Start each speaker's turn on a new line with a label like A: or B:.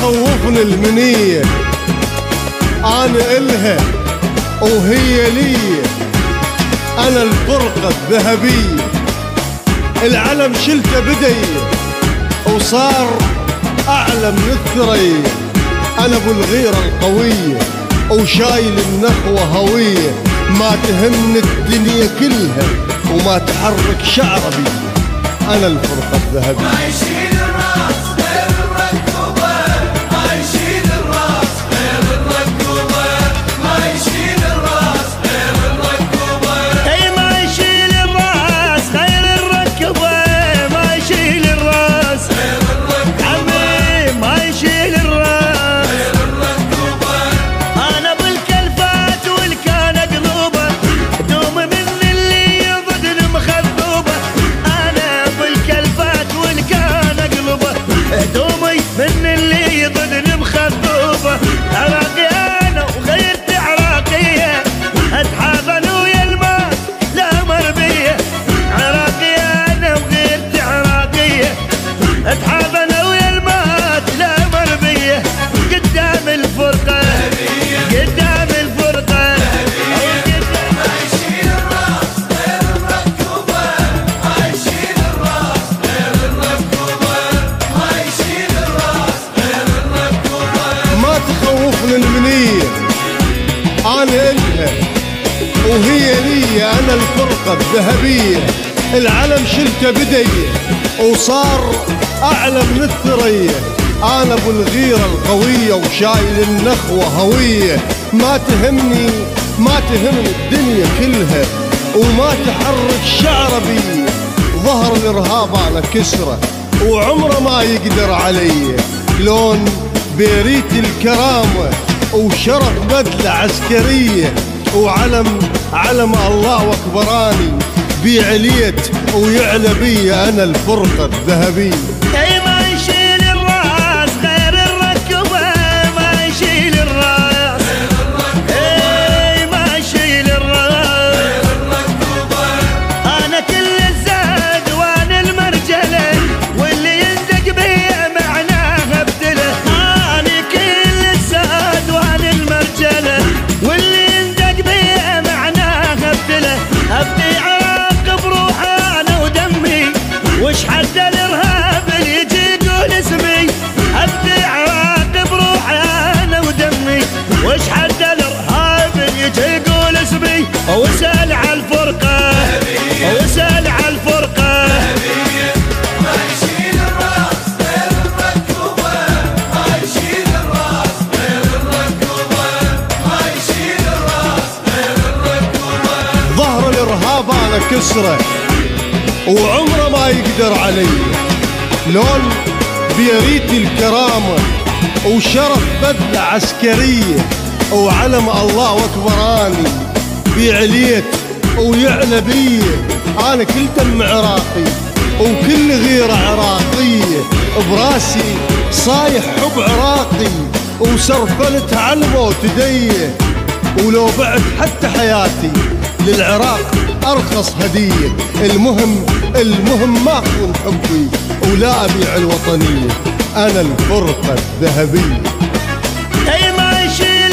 A: تخوفني المنية، أنا إلها وهي لي، أنا الفرقة الذهبية، العلم شلته بدي وصار أعلى من الثريا، أنا أبو الغيرة القوية وشايل النخوة هوية، ما تهمني الدنيا كلها وما تحرك شعربي، أنا الفرقة الذهبية.
B: ما يشيل الراس غير الركوبة، ما يشيل الراس غير الركوبة، ما يشيل الراس غير الركوبة.
C: اي ما يشيل الراس غير الركوبة، ما يشيل الراس غير الركوبة، عمي ما يشيل الراس غير الركوبة. انا بالكلفات والكان قلوبه، دوم من اللي يضد المخذوبه، انا بالكلفات والكان قلوبه، دومي من اللي يضد المخذوبه. عراقي انا وغيرت عراقيه، اتحاضن ويا الماء لا مربيه، عراقي انا وغيرت عراقيه، اتحاضن ويا الماء لا مربيه، قدام الفرقه قدام الفرقه.
B: ما يشيل الراس غير الركوبة، ما يشيل الراس غير الركوبة، ما يشيل الراس غير الركوبة.
A: ما تخوفني المنية، أنا إلها وهي لي، أنا الفرقة الذهبية، العلم شلته بدي وصار أعلى من الثريا، أنا أبو الغيرة القوية وشايل النخوة هوية، ما تهمني الدنيا كلها وما تحرك شعربي، ظهر الإرهاب أنا كسره وعمره ما يقدر علي، لون بيريت الكرامة وشرف بدلة عسكرية، وعلم الله أكبراني بعليت ويعلى بي، أنا الفرقة الذهبية.
C: اي ما يشيل الراس غير الركوبة، ما يشيل الراس غير الركوبة، اي ما يشيل الراس غير الركوبة. انا كل الزاد وانا المرجلة، واللي يندق بيا معناها ابتله، انا كل الزاد وانا المرجلة، واللي يندق بيا معناها ابتله، ابدي عاقب روحي انا ودمي، وش حد الارهاب اللي يجي يقول اسمي، ابدي عواقب روحي انا ودمي، وش حد الارهاب اللي يجي يقول اسمي، واسال على الفرقه واسال على الفرقه.
B: ما يشيل الراس غير الركوبة، ما يشيل الراس غير الركوبة، ما يشيل الراس غير الركوبة.
A: ظهر الإرهاب أنا كسره وعمره ما يقدر علي، لون بيريت الكرامة وشرف بدلة عسكرية، وعلم الله أكبراني بعليت ويعلى بي، أنا كل دم عراقي وكل غيرة عراقية، براسي صايح حب عراقي وسرفلت على الموت ديه، ولو بعت حتى حياتي للعراق أرخص هدية، المهم ما أخون حبي ولا أبيع الوطنية، أنا الفرقة الذهبية.
C: اي ما يشيل